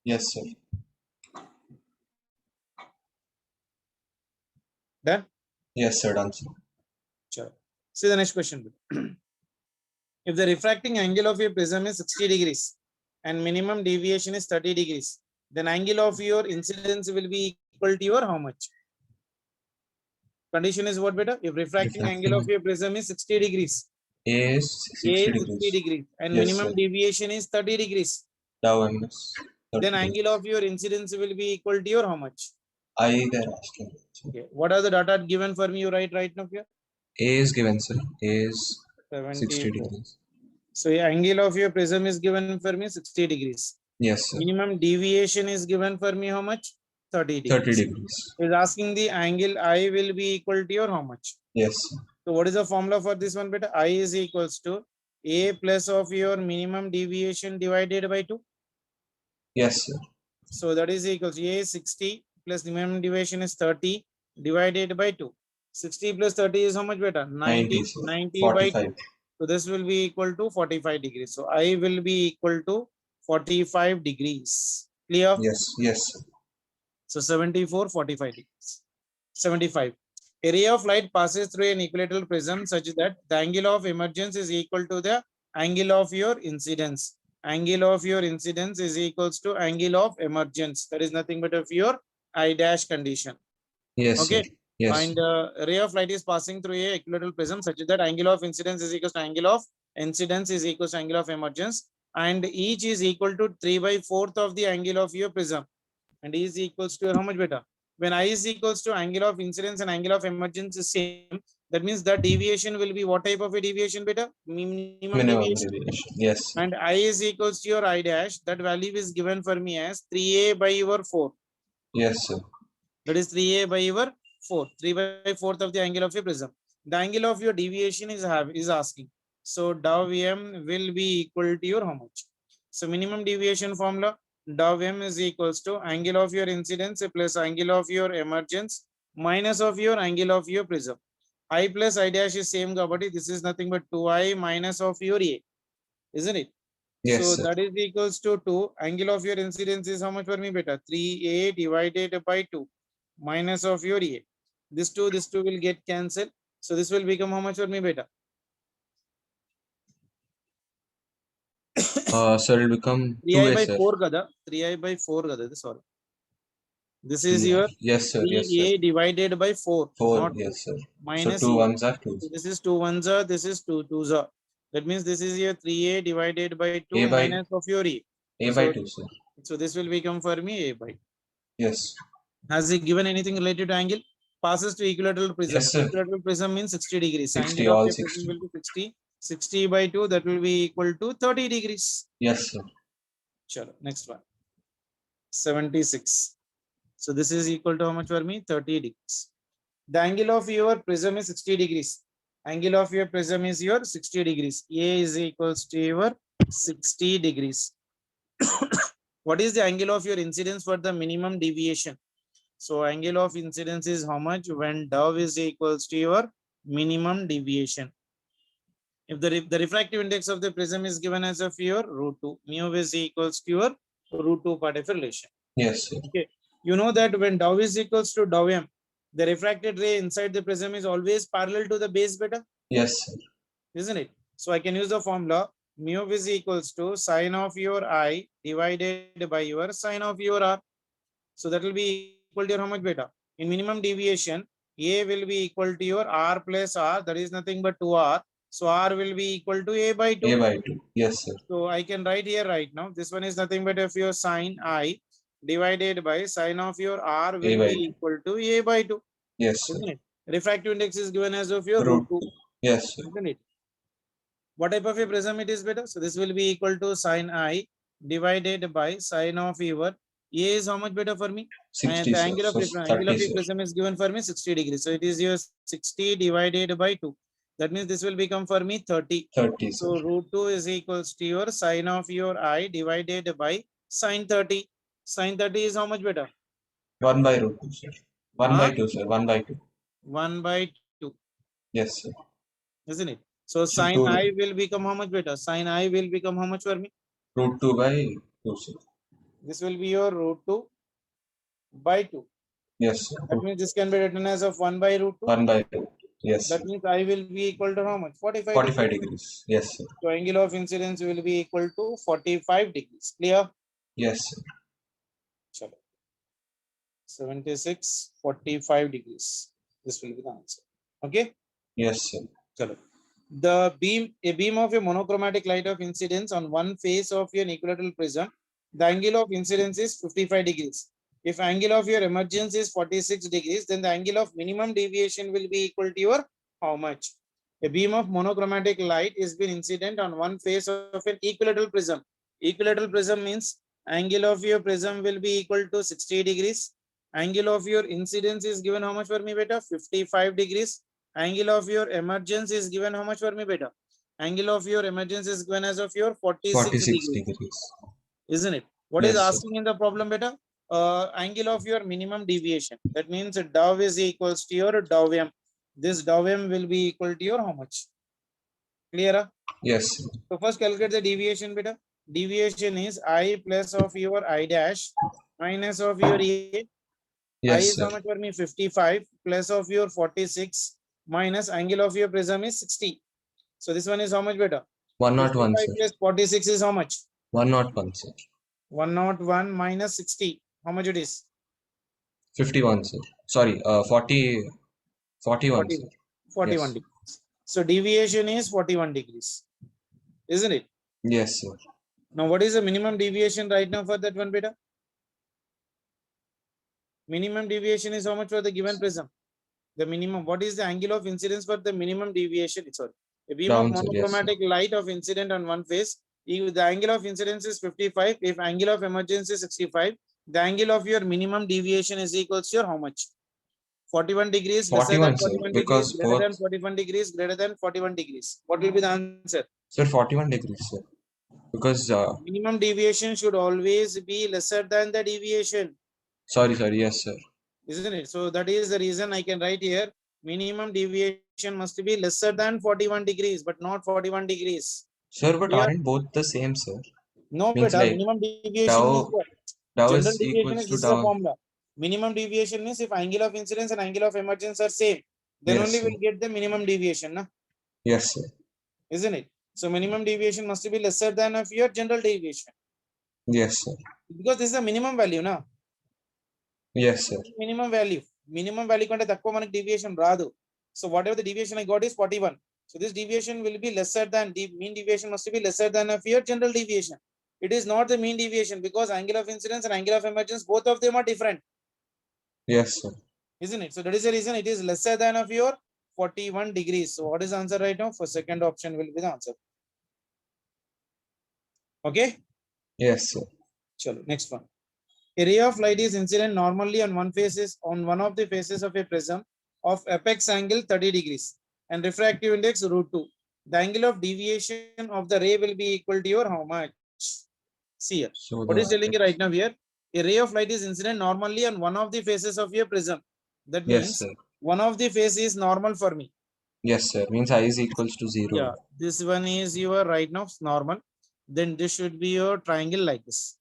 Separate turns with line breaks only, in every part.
Yes, sir.
Done?
Yes, sir. Done, sir.
Sure. See the next question. If the refracting angle of your prism is 60 degrees and minimum deviation is 30 degrees, then angle of your incidence will be equal to your how much? Condition is what, beta? If refracting angle of
Refracting
your prism is 60 degrees,
A is
A
60
is 60
degrees.
degrees and
Yes, sir.
minimum deviation is 30 degrees,
Tau M is 30
then angle
degrees.
of your incidence will be equal to your how much?
I they're asking. Sir.
Okay. What are the data given for me? You write right now here.
A is given, sir. A is 60
74.
degrees.
So angle of your prism is given for me 60 degrees.
Yes, sir.
Minimum deviation is given for me how much? 30 degrees.
30 degrees.
Is asking the angle I will be equal to your how much?
Yes, sir.
So what is the formula for this one, beta? I is equals to A plus of your minimum deviation divided by 2.
Yes, sir.
So that is equals to A is 60 plus the minimum deviation is 30 divided by 2. 60 plus 30 is how much, beta?
90, sir.
90 by 2.
45.
So this will be equal to 45 degrees. So I will be equal to 45 degrees. Clear?
Yes, yes, sir.
So 74, 45 degrees. 75. A ray of light passes through an equilateral prism such that the angle of emergence is equal to the angle of your incidence. Angle of your incidence is equals to angle of emergence. That is nothing but of your I dash condition.
Yes,
Okay.
sir. Yes.
And a ray of light is passing through a equilateral prism such that angle of incidence is equals to angle of incidence is equals to angle of emergence, and each is equal to 3/4 of the angle of your prism, and is equals to how much, beta? When I is equals to angle of incidence and angle of emergence is same, that means the deviation will be what type of a deviation, beta? Minimum deviation.
Deviation. Yes, sir.
And I is equals to your I dash. That value is given for me as 3a by your 4.
Yes, sir.
That is 3a by your 4. 3/4 of the angle of your prism. The angle of your deviation is asking. So dou m will be equal to your how much? So minimum deviation formula, dou m is equals to angle of your incidence plus angle of your emergence minus of your angle of your prism. I plus I dash is same, but this is nothing but 2i minus of your a, isn't it?
Yes,
So
sir.
that is equals to 2. Angle of your incidence is how much for me, beta? 3a divided by 2 minus of your a. This 2 will get cancelled. So this will become how much for me, beta?
So it will become
3i
2A,
by
sir.
4 kada. 3i by 4 kada. Sorry. This is your
Yes, sir. Yes, sir.
3a divided by 4.
4.
Not
Yes, sir. So
minus
2
a.
ones are 2.
So this is 2 ones are. This is 2 twos are. That means this is your 3a divided by 2
A by
minus of your a.
A by
So,
2, sir.
so this will become for me a by.
Yes.
Has he given anything related to angle? Passes to equilateral prism.
Yes, sir.
Equilateral prism means 60 degrees.
60,
Angle of
all
a prism
60.
will be 60. 60 by 2, that will be equal to 30 degrees.
Yes, sir.
Sure. Next one. 76. So this is equal to how much for me? 30 degrees. The angle of your prism is 60 degrees. Angle of your prism is your 60 degrees. A is equals to your 60 degrees. What is the angle of your incidence for the minimum deviation? So angle of incidence is how much when dou is equals to your minimum deviation. If the refractive index of the prism is given as of your √2, mu is equals to your √2 part of relation.
Yes, sir.
Okay. You know that when dou is equals to dou m, the refracted ray inside the prism is always parallel to the base, beta?
Yes, sir.
Isn't it? So I can use the formula mu is equals to sine of your I divided by your sine of your R. So that will be equal to your how much, beta? In minimum deviation, A will be equal to your R plus R. That is nothing but 2R. So R will be equal to A by 2.
A by 2. Yes, sir.
So I can write here right now. This one is nothing but of your sine I divided by sine of your R will
by
be
2.
equal to A by 2.
Yes, sir.
Isn't it? Refractive index is given as of your
√2.
√2.
Yes, sir.
Isn't it? What type of a prism it is, beta? So this will be equal to sine I divided by sine of your A is how much, beta, for me?
60,
And the
sir.
angle of
So
angle
30,
of your
sir.
prism is given for me 60 degrees. So it is your 60 divided by 2. That means this will become for me 30.
30,
So
sir.
√2 is equals to your sine of your I divided by sine 30. Sine 30 is how much, beta?
1 by √2, sir. 1 by 2, sir. 1 by 2.
1 by 2.
Yes, sir.
Isn't it? So
So
sine
2
I will become how much, beta? Sine I will become how much for me?
√2 by 2, sir.
This will be your root 2 by 2.
Yes, sir.
That means this can be written as of 1 by root 2.
1 by 2. Yes, sir.
That means I will be equal to how much? 45
45
degrees.
degrees. Yes, sir.
So angle of incidence will be equal to 45 degrees. Clear?
Yes, sir.
Chalo. 76, 45 degrees. This will be the answer. Okay?
Yes, sir.
Chalo. A beam of a monochromatic light of incidence on one face of an equilateral prism, the angle of incidence is 55 degrees. If angle of your emergence is 46 degrees, then the angle of minimum deviation will be equal to your how much? A beam of monochromatic light is been incident on one face of an equilateral prism. Equilateral prism means angle of your prism will be equal to 60 degrees. Angle of your incidence is given how much for me beta? 55 degrees. Angle of your emergence is given how much for me beta? Angle of your emergence is given as of your 46
46
degrees,
degrees.
isn't it? What is
Yes, sir.
asking in the problem beta? Angle of your minimum deviation. That means dou is equals to your dou m. This dou m will be equal to your how much? Clear?
Yes, sir.
So first calculate the deviation beta. Deviation is I plus of your I dash minus of your A. I
Yes,
is
sir.
how much for me? 55 plus of your 46 minus angle of your prism is 60. So this one is how much beta?
101,
55
sir.
plus 46 is how much?
101, sir.
101 minus 60. How much it is?
51, sir. Sorry, 41, sir.
41
Yes.
degrees. So deviation is 41 degrees, isn't it?
Yes, sir.
Now what is the minimum deviation right now for that one beta? Minimum deviation is how much for the given prism? The minimum, what is the angle of incidence for the minimum deviation? Sorry, a beam of
Down, sir. Yes, sir.
monochromatic light of incident on one face. If the angle of incidence is 55, if angle of emergence is 65, the angle of your minimum deviation is equals to your how much? 41 degrees, lesser than
41, sir.
41 degrees,
Because
greater
both,
than 41 degrees, greater than 41 degrees. What will be the answer?
sir, 41 degrees, sir. Because,
Minimum deviation should always be lesser than the deviation,
sorry, yes, sir.
isn't it? So that is the reason I can write here minimum deviation must be lesser than 41 degrees, but not 41 degrees.
Sir, but
Clear?
aren't both the same, sir?
No,
Means
beta,
like
minimum deviation means
tau,
what?
tau
General
is
deviation
equals
is
to
this is a
tau.
formula. Minimum deviation means if angle of incidence and angle of emergence are same, then
Yes,
only
sir.
we'll get the minimum deviation, na?
Yes, sir.
Isn't it? So minimum deviation must be lesser than of your general deviation
Yes, sir.
because this is the minimum value, na?
Yes, sir.
Minimum value. Minimum value కంటే తక్కువ మనకి deviation రాదు. So whatever the deviation I got is 41. So this deviation will be lesser than the mean deviation must be lesser than of your general deviation. It is not the mean deviation because angle of incidence and angle of emergence, both of them are different,
Yes, sir.
isn't it? So that is the reason it is lesser than of your 41 degrees. So what is the answer right now? For second option will be the answer. Okay.
Yes, sir.
Chalo, next one. A ray of light is incident normally on one of the faces of a prism of apex angle 30 degrees and refractive index root 2. The angle of deviation of the ray will be equal to your how much? See here.
So
What is telling you
the
right now here? A ray of light is incident normally on one of the faces of your prism. That
yes,
means
sir.
one of the face is normal for me.
Yes, sir. Means I is equals to 0.
Yeah, this one is your right now normal. Then this should be your triangle like this,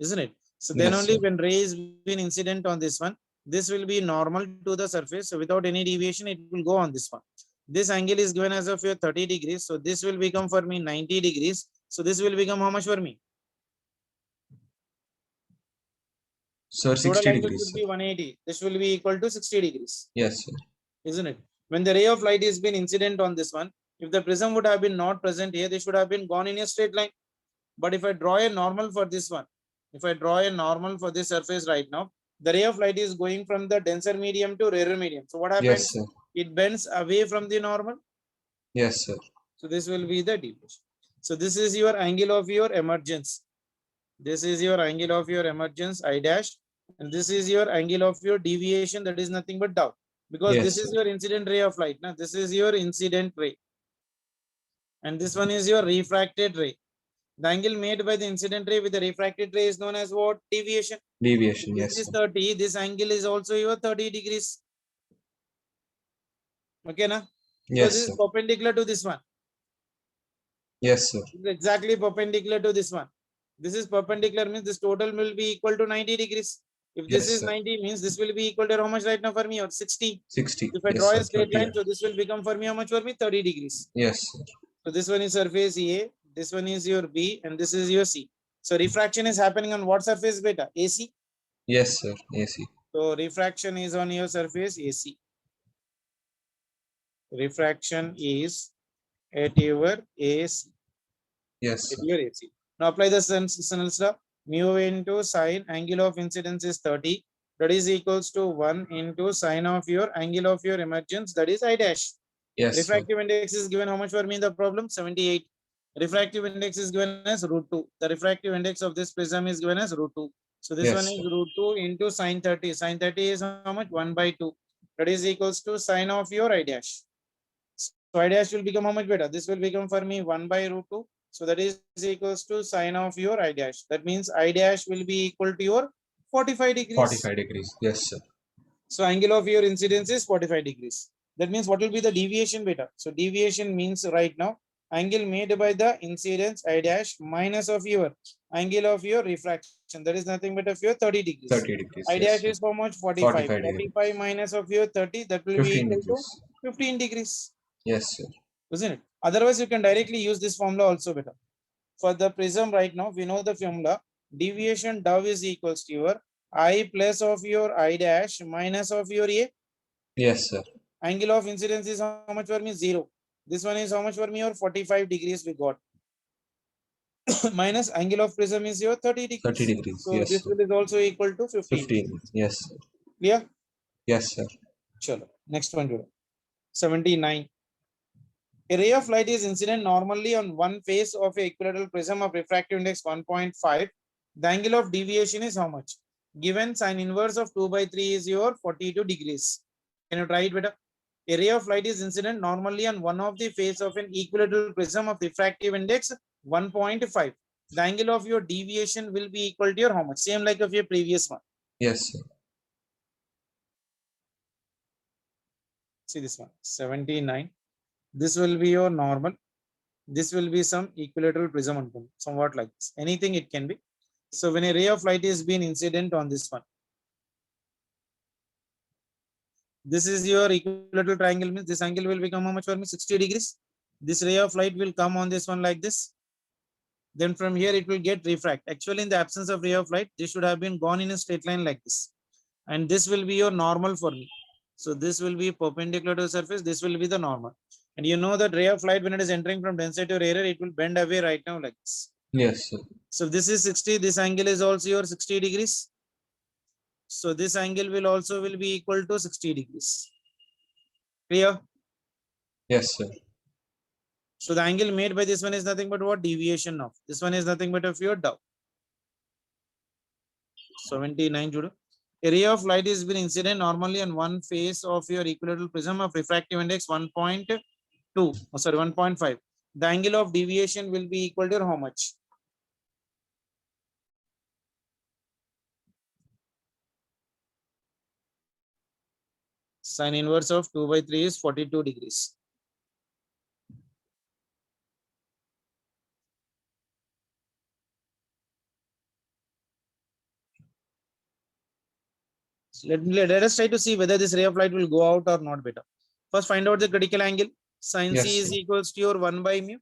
isn't it? So then
Yes,
only
sir.
when ray is been incident on this one, this will be normal to the surface. So without any deviation, it will go on this one. This angle is given as of your 30 degrees. So this will become for me 90 degrees. So this will become how much for me?
Sir,
Total
60
angle
degrees,
should
sir.
be 180. This will be equal to 60 degrees,
Yes, sir.
isn't it? When the ray of light is been incident on this one, if the prism would have been not present here, they should have been gone in a straight line. But if I draw a normal for this one, if I draw a normal for this surface right now, the ray of light is going from the denser medium to rarer medium. So what
Yes,
happens?
sir.
It bends away from the normal.
Yes, sir.
So this will be the deviation. So this is your angle of your emergence. This is your angle of your emergence, I dash. And this is your angle of your deviation. That is nothing but tau. Because
Yes,
this
sir.
is your incident ray of light. Now, this is your incident ray. And this one is your refracted ray. The angle made by the incident ray with the refracted ray is known as what? Deviation.
Deviation.
This
Yes,
is
sir.
30. This angle is also your 30 degrees. Okay, na? Because
Yes,
this
sir.
is perpendicular to this one.
Yes, sir.
This is exactly perpendicular to this one. This is perpendicular means this total will be equal to 90 degrees. If this
Yes,
is
sir.
90 means this will be equal to how much right now for me, or 60.
60.
If I
Yes,
draw
sir.
a straight
30.
line, so this will become for me how much for me, 30 degrees.
Yes, sir.
So this one is surface A, this one is your B, and this is your C. So refraction is happening on what surface beta? AC.
Yes, sir. AC.
So refraction is on your surface AC. Refraction is at your AC.
Yes,
At
sir.
your AC. Now apply the Snell's law. Mu into sine angle of incidence is 30. That is equals to 1 into sine of your angle of your emergence, that is I dash.
Yes, sir.
Refractive index is given how much for me in the problem? 78. Refractive index is given as root 2. The refractive index of this prism is given as root 2. So this one
Yes,
is
sir.
root 2 into sine 30. Sine 30 is how much? 1 by 2. That is equals to sine of your I dash. So I dash will become how much better? This will become for me 1 by root 2. So that is equals to sine of your I dash. That means I dash will be equal to your 45 degrees.
45 degrees. Yes, sir.
So angle of your incidence is 45 degrees. That means what will be the deviation beta? So deviation means right now angle made by the incidence I dash minus of your angle of your refraction. That is nothing but of your 30 degrees.
30 degrees.
I
Yes,
dash
sir.
is how much? 45.
45 degrees.
45 minus of your 30, that will be
15
equal
degrees.
to 15 degrees.
Yes, sir.
Isn't it? Otherwise, you can directly use this formula also better. For the prism right now, we know the formula. Deviation dou is equals to your I plus of your I dash minus of your A.
Yes, sir.
Angle of incidence is how much for me? 0. This one is how much for me? Or 45 degrees we got. Minus angle of prism is your 30 degrees.
30 degrees.
So
Yes,
this
sir.
will is also equal to 15.
15. Yes, sir.
Clear?
Yes, sir.
Chalo. Next one. 79. A ray of light is incident normally on one face of a equilateral prism of refractive index 1.5. The angle of deviation is how much? Given sine inverse of 2 by 3 is your 42 degrees. Can you try it better? A ray of light is incident normally on one of the face of an equilateral prism of refractive index 1.5. The angle of your deviation will be equal to your how much? Same like of your previous one.
Yes, sir.
See this one, 79. This will be your normal. This will be some equilateral prism, somewhat like this. Anything it can be. So when a ray of light is being incident on this one, this is your equilateral triangle, means this angle will become how much for me? 60 degrees. This ray of light will come on this one like this. Then from here it will get refract. Actually, in the absence of ray of light, this should have been gone in a straight line like this. And this will be your normal for me. So this will be perpendicular to the surface. This will be the normal. And you know that ray of light, when it is entering from density to area, it will bend away right now like this.
Yes, sir.
So this is 60. This angle is also your 60 degrees. So this angle will also will be equal to 60 degrees. Clear?
Yes, sir.
So the angle made by this one is nothing but what? Deviation of. This one is nothing but of your dou. 79 Judo. A ray of light is been incident normally on one face of your equilateral prism of refractive index 1.2. Oh, sorry, 1.5. The angle of deviation will be equal to how much? Sine inverse of 2 by 3 is 42 degrees. So let us try to see whether this ray of light will go out or not better. First, find out the critical angle. Sin
Yes,
C is
sir.
equals to your 1 by mu.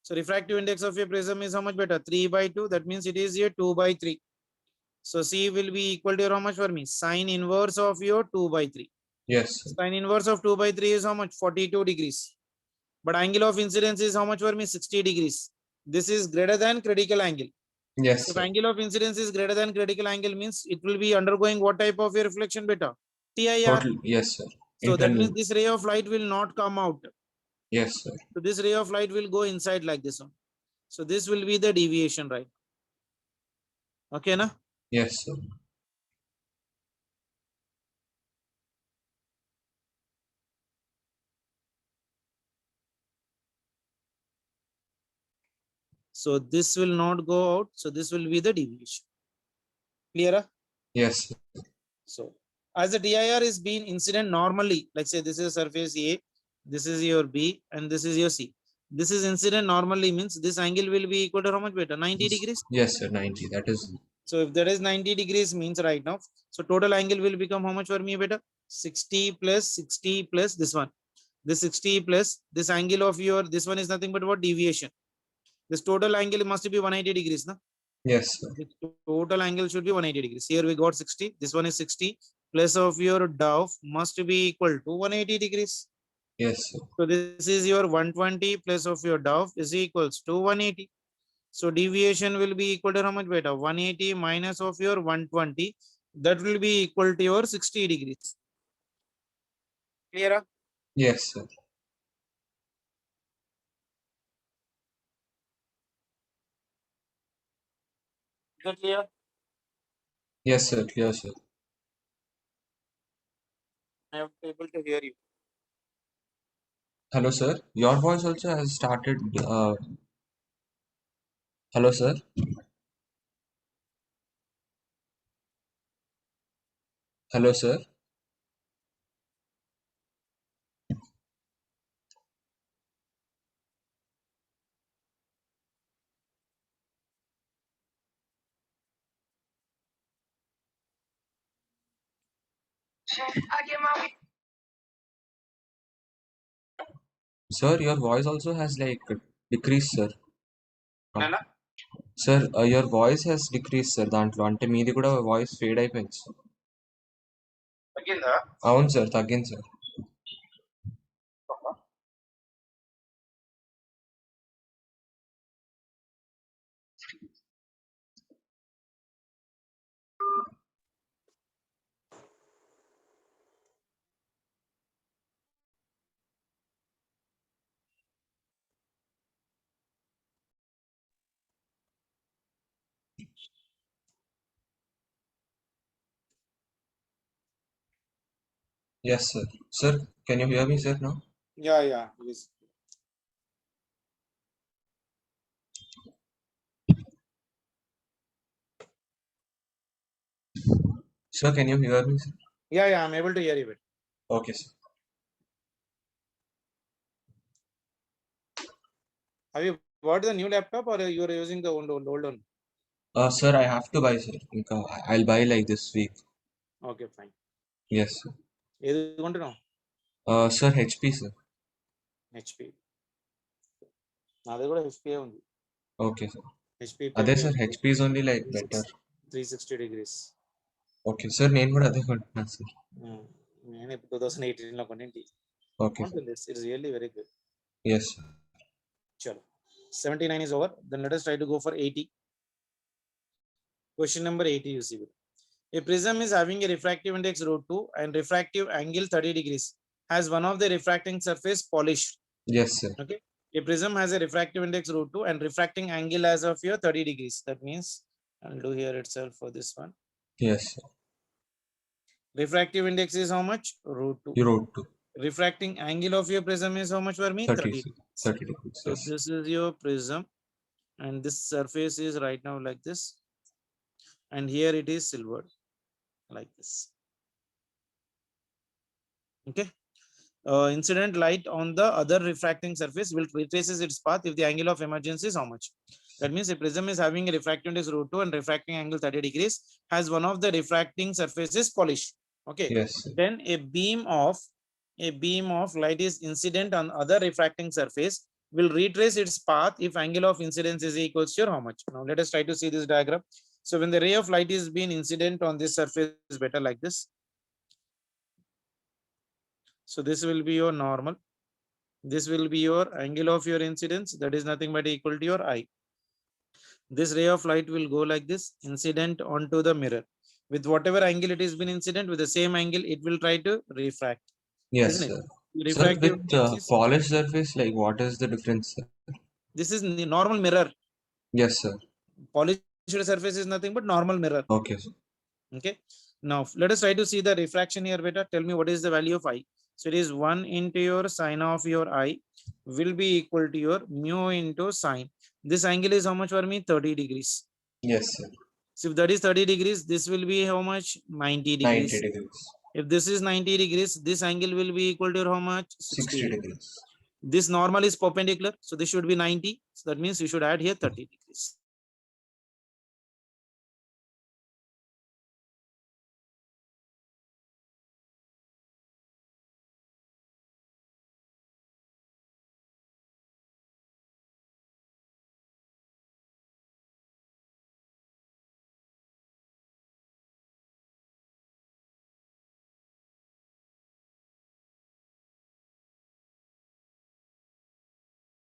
So refractive index of your prism is how much better? 3 by 2. That means it is here 2 by 3. So C will be equal to how much for me? Sine inverse of your 2 by 3.
Yes, sir.
Sine inverse of 2 by 3 is how much? 42 degrees. But angle of incidence is how much for me? 60 degrees. This is greater than critical angle.
Yes,
If
sir.
angle of incidence is greater than critical angle means it will be undergoing what type of a reflection beta? TIR.
Total. Yes, sir.
So that
Internal.
means this ray of light will not come out.
Yes, sir.
So this ray of light will go inside like this one. So this will be the deviation, right? Okay, na?
Yes, sir.
So this will not go out. So this will be the deviation. Clear?
Yes, sir.
So as the TIR is being incident normally, like say this is surface A, this is your B, and this is your C. This is incident normally means this angle will be equal to how much beta? 90 degrees.
Yes, sir. 90. That is.
So if that is 90 degrees means right now, so total angle will become how much for me beta? 60 plus 60 plus this one. This 60 plus this angle of your, this one is nothing but what? Deviation. This total angle must be 180 degrees, na?
Yes, sir.
The total angle should be 180 degrees. Here we got 60. This one is 60 plus of your dou must be equal to 180 degrees.
Yes, sir.
So this is your 120 plus of your dou is equals to 180. So deviation will be equal to how much beta? 180 minus of your 120. That will be equal to your 60 degrees. Clear?
Yes, sir.
Is that clear?
Yes, sir. Clear, sir.
I am able to hear you.
Hello, sir. Your voice also has started. Hello, sir. Hello, sir. Sir, your voice also has like decreased, sir.
Nana?
Sir, your voice has decreased, sir. దాంట్లో అంటే మీది కూడా voice fade అయిపోయింది sir.
తగ్గిందా?
అవును sir, తగ్గింది sir. Yes, sir. Sir, can you hear me, sir, now?
Yeah, please.
Sir, can you hear me, sir?
Yeah, I'm able to hear you.
Okay, sir.
Have you bought the new laptop or you are using the old one?
Sir, I have to buy, sir. ఇంకా I'll buy like this week.
Okay, fine.
Yes, sir.
ఏది కొంటున్నావు?
Sir, HP, sir.
HP. నాది కూడా HP ఉంది.
Okay, sir.
HP
అదే sir, HP is only like better.
360 degrees.
Okay, sir. నేను కూడా అదే కొంటున్నాను, sir.
నేను ఇప్పుడు 2018 లో కొనింటి.
Okay, sir.
It's really very good.
Yes, sir.
Chalo. 79 is over. Then let us try to go for 80. Question number 80 you see. A prism is having a refractive index √2 and refractive angle 30 degrees. Has one of the refracting surface polished.
Yes, sir.
Okay. A prism has a refractive index √2 and refracting angle as of here 30 degrees. That means I'll do here itself for this one.
Yes, sir.
Refractive index is how much? √2.
You wrote 2.
Refracting angle of your prism is how much for me?
30
degrees.
30 degrees.
So
Yes.
this is your prism and this surface is right now like this. And here it is silver like this. Okay. Incident light on the other refracting surface will retraces its path if the angle of emergence is how much? That means a prism is having a refractive index √2 and refracting angle 30 degrees, has one of the refracting surfaces polished. Okay.
Yes, sir.
Then a beam of light is incident on other refracting surface will retrace its path if angle of incidence is equals to how much? Now let us try to see this diagram. So when the ray of light is being incident on this surface better like this. So this will be your normal. This will be your angle of your incidence. That is nothing but equal to your I. This ray of light will go like this, incident onto the mirror. With whatever angle it has been incident, with the same angle, it will try to refract.
Yes,
Isn't it?
sir. Sir,
Refractive
with
index is-
polished surface, like what is the difference, sir?
This is the normal mirror.
Yes, sir.
Polished surface is nothing but normal mirror.
Okay, sir.
Okay. Now let us try to see the refraction here better. Tell me what is the value of I. So it is 1 into your sine of your I will be equal to your mu into sine. This angle is how much for me? 30 degrees.
Yes, sir.
So if that is 30 degrees, this will be how much? 90 degrees.
90 degrees.
If this is 90 degrees, this angle will be equal to how much?
60 degrees.
This normal is perpendicular, so this should be 90. So that means you should add here 30 degrees.